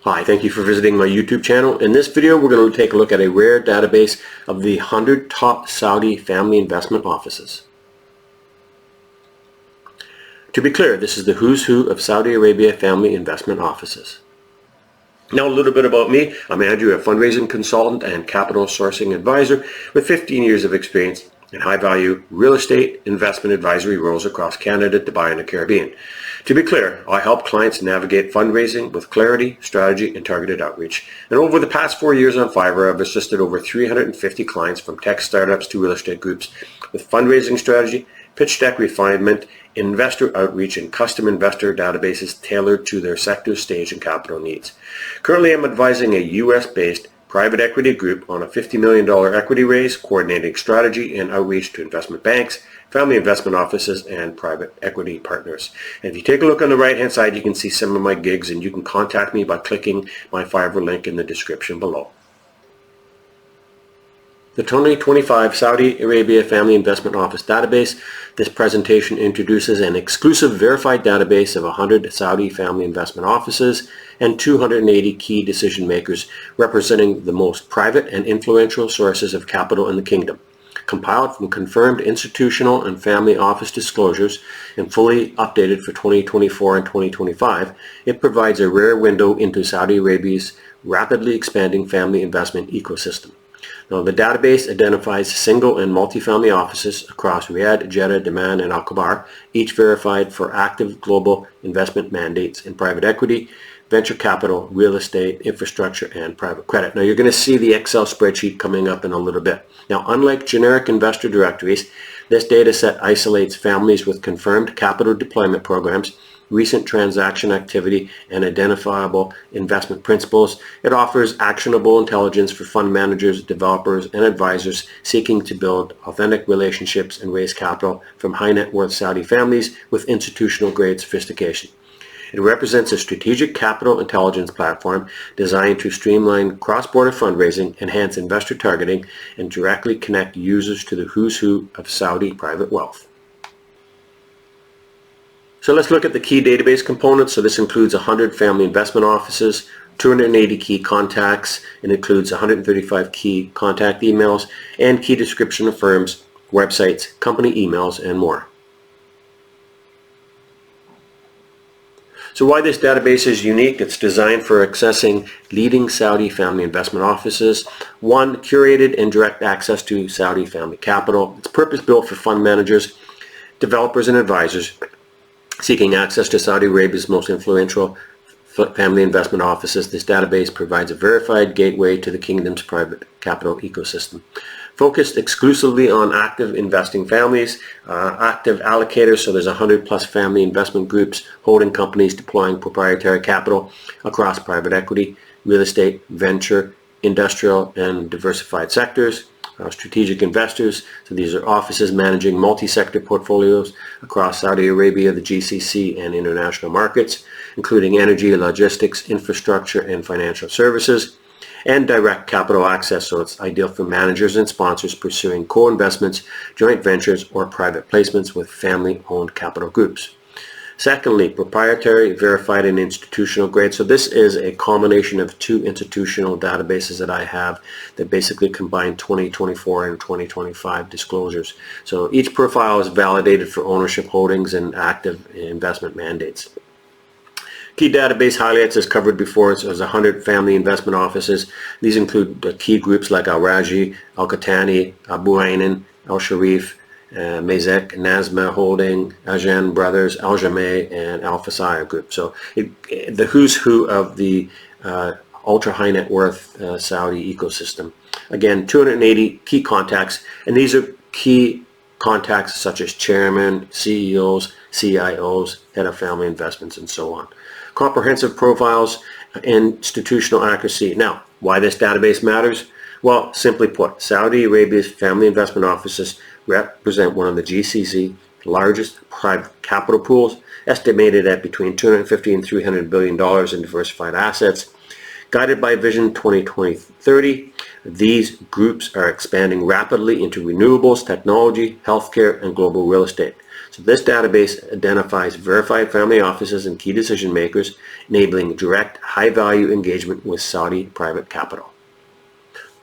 Hi, thank you for visiting my YouTube channel. In this video, we're going to take a look at a rare database of the 100 top Saudi family investment offices. To be clear, this is the who's who of Saudi Arabia family investment offices. Now a little bit about me. I'm Andrew, a fundraising consultant and capital sourcing advisor with 15 years of experience in high-value real estate investment advisory roles across Canada, Dubai, and the Caribbean. To be clear, I help clients navigate fundraising with clarity, strategy, and targeted outreach. And over the past 4 years on Fiverr, I've assisted over 350 clients from tech startups to real estate groups with fundraising strategy, pitch deck refinement, investor outreach, and custom investor databases tailored to their sector, stage, and capital needs. Currently, I'm advising a US-based private equity group on a $50 million equity raise, coordinating strategy and outreach to investment banks, family investment offices, and private equity partners. And if you take a look on the right hand side, you can see some of my gigs, and you can contact me by clicking my Fiverr link in the description below. The 2025 Saudi Arabia Family Investment Office Database. This presentation introduces an exclusive verified database of 100 Saudi family investment offices and 280 key decision makers representing the most private and influential sources of capital in the kingdom. Compiled from confirmed institutional and family office disclosures and fully updated for 2024 and 2025, it provides a rare window into Saudi Arabia's rapidly expanding family investment ecosystem. Now, the database identifies single and multi-family offices across Riyadh, Jeddah, Daman, and Al-Khobar, each verified for active global investment mandates in private equity, venture capital, real estate, infrastructure, and private credit. Now, you're going to see the Excel spreadsheet coming up in a little bit. Now, unlike generic investor directories, this data set isolates families with confirmed capital deployment programs, recent transaction activity, and identifiable investment principles. It offers actionable intelligence for fund managers, developers, and advisors seeking to build authentic relationships and raise capital from high net worth Saudi families with institutional grade sophistication. It represents a strategic capital intelligence platform designed to streamline cross-border fundraising, enhance investor targeting, and directly connect users to the who's who of Saudi private wealth. So let's look at the key database components. So this includes 100 family investment offices, 280 key contacts, and includes 135 key contact emails and key description of firms, websites, company emails, and more. So why this database is unique? It's designed for accessing leading Saudi family investment offices. One, curated and direct access to Saudi family capital. It's purpose-built for fund managers, developers, and advisors seeking access to Saudi Arabia's most influential family investment offices. This database provides a verified gateway to the kingdom's private capital ecosystem. Focused exclusively on active investing families, active allocators, so there's 100 plus family investment groups, holding companies deploying proprietary capital across private equity, real estate, venture, industrial, and diversified sectors. Strategic investors, so these are offices managing multi-sector portfolios across Saudi Arabia, the GCC, and international markets, including energy, logistics, infrastructure, and financial services. And direct capital access, so it's ideal for managers and sponsors pursuing co-investments, joint ventures, or private placements with family-owned capital groups. Secondly, proprietary, verified, and institutional grade. So this is a combination of two institutional databases that I have that basically combine 2024 and 2025 disclosures. So each profile is validated for ownership holdings and active investment mandates. Key database highlights, as covered before, so there's 100 family investment offices. These include key groups like Rajhi, Qahtani, Abunayyan, Al Sharif, MASIC, Nazma Holding, Ajlan Bros, Al Jameh, and Faisaliah Group. So the who's who of the ultra high net worth Saudi ecosystem. Again, 280 key contacts, and these are key contacts such as chairman, CEOs, CIOs, head of family investments, and so on. Comprehensive profiles, institutional accuracy. Now, why this database matters? Well, simply put, Saudi Arabia's family investment offices represent one of the GCC's largest private capital pools, estimated at between $250 and $300 billion in diversified assets. Guided by Vision 2030, these groups are expanding rapidly into renewables, technology, healthcare, and global real estate. So this database identifies verified family offices and key decision makers, enabling direct, high-value engagement with Saudi private capital.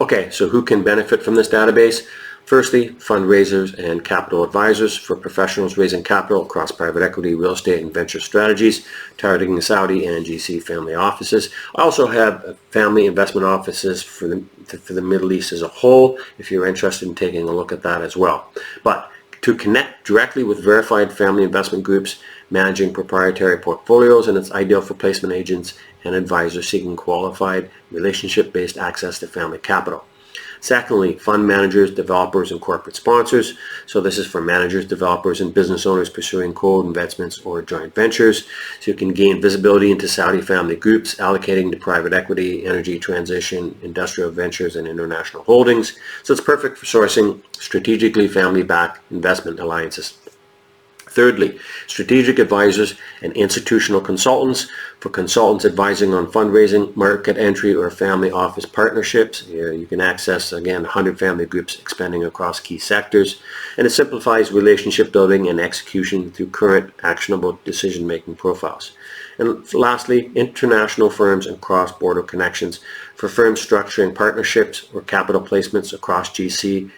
Okay, so who can benefit from this database? Firstly, fundraisers and capital advisors for professionals raising capital across private equity, real estate, and venture strategies, targeting Saudi and GC family offices. I also have family investment offices for the Middle East as a whole, if you're interested in taking a look at that as well. But to connect directly with verified family investment groups managing proprietary portfolios, and it's ideal for placement agents and advisors seeking qualified relationship-based access to family capital. Secondly, fund managers, developers, and corporate sponsors. So this is for managers, developers, and business owners pursuing co-investments or joint ventures. So you can gain visibility into Saudi family groups, allocating to private equity, energy transition, industrial ventures, and international holdings. So it's perfect for sourcing strategically family-backed investment alliances. Thirdly, strategic advisors and institutional consultants. For consultants advising on fundraising, market entry, or family office partnerships, you can access, again, 100 family groups expanding across key sectors. And it simplifies relationship building and execution through current actionable decision-making profiles. And lastly, international firms and cross-border connections. For firms structuring partnerships or capital placements across GC,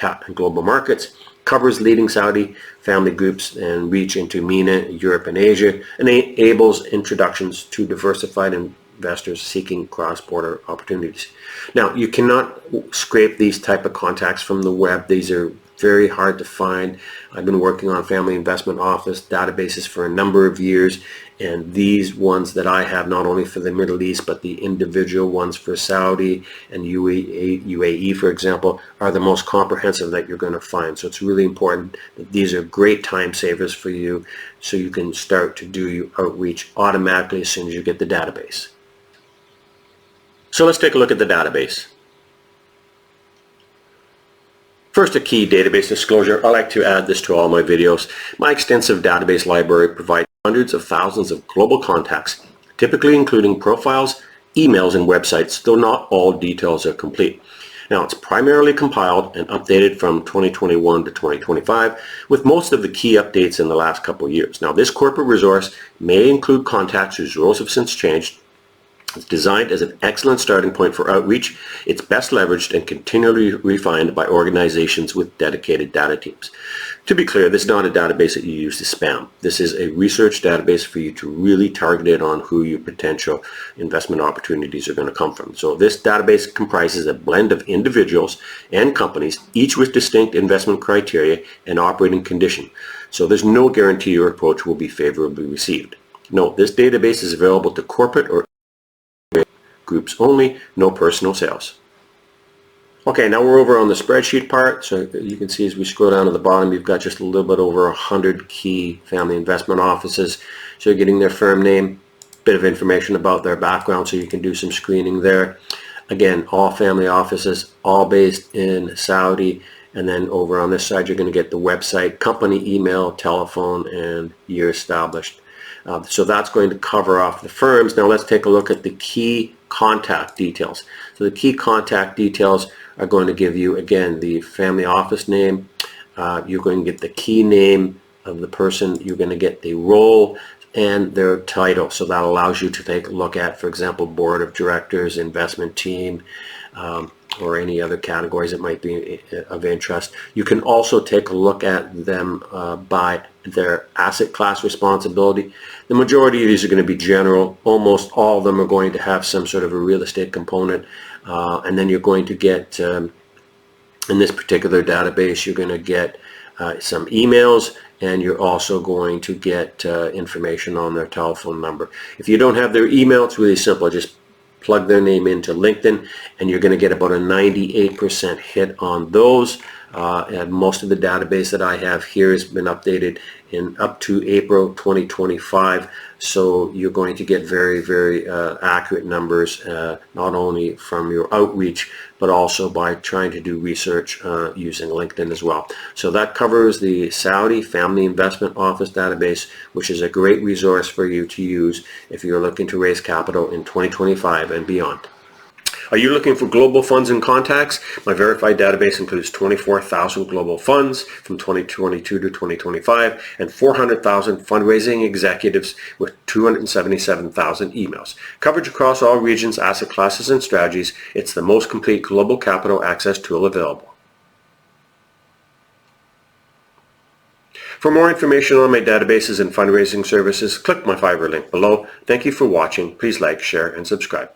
and global markets, covers leading Saudi family groups and reach into MENA, Europe, and Asia, and enables introductions to diversified investors seeking cross-border opportunities. Now, you cannot scrape these type of contacts from the web. These are very hard to find. I've been working on family investment office databases for a number of years, and these ones that I have, not only for the Middle East, but the individual ones for Saudi and UAE, for example, are the most comprehensive that you're going to find. So it's really important that these are great time savers for you, so you can start to do your outreach automatically as soon as you get the database. So let's take a look at the database. First, a key database disclosure. I like to add this to all my videos. My extensive database library provides hundreds of thousands of global contacts, typically including profiles, emails, and websites, though not all details are complete. Now, it's primarily compiled and updated from 2021 to 2025, with most of the key updates in the last couple of years. Now, this corporate resource may include contacts whose roles have since changed. It's designed as an excellent starting point for outreach. It's best leveraged and continually refined by organizations with dedicated data teams. To be clear, this is not a database that you use to spam. This is a research database for you to really target it on who your potential investment opportunities are going to come from. So this database comprises a blend of individuals and companies, each with distinct investment criteria and operating condition. So there's no guarantee your approach will be favorably received. Note, this database is available to corporate or groups only, no personal sales. Okay, now we're over on the spreadsheet part. So you can see as we scroll down to the bottom, you've got just a little bit over 100 key family investment offices. So you're getting their firm name, bit of information about their background, so you can do some screening there. Again, all family offices, all based in Saudi. And then over on this side, you're going to get the website, company, email, telephone, and year established. So that's going to cover off the firms. Now let's take a look at the key contact details. So the key contact details are going to give you, again, the family office name. You're going to get the key name of the person. You're going to get the role and their title. So that allows you to take a look at, for example, board of directors, investment team, or any other categories that might be of interest. You can also take a look at them by their asset class responsibility. The majority of these are going to be general. Almost all of them are going to have some sort of a real estate component. And then you're going to get, in this particular database, you're going to get some emails, and you're also going to get information on their telephone number. If you don't have their email, it's really simple. Just plug their name into LinkedIn, and you're going to get about a 98% hit on those. And most of the database that I have here has been updated in up to April 2025. So you're going to get very, very accurate numbers, not only from your outreach, but also by trying to do research using LinkedIn as well. So that covers the Saudi Family Investment Office database, which is a great resource for you to use if you're looking to raise capital in 2025 and beyond. Are you looking for global funds and contacts? My verified database includes 24,000 global funds from 2022 to 2025 and 400,000 fundraising executives with 277,000 emails. Coverage across all regions, asset classes, and strategies. It's the most complete global capital access tool available. For more information on my databases and fundraising services, click my Fiverr link below. Thank you for watching. Please like, share, and subscribe.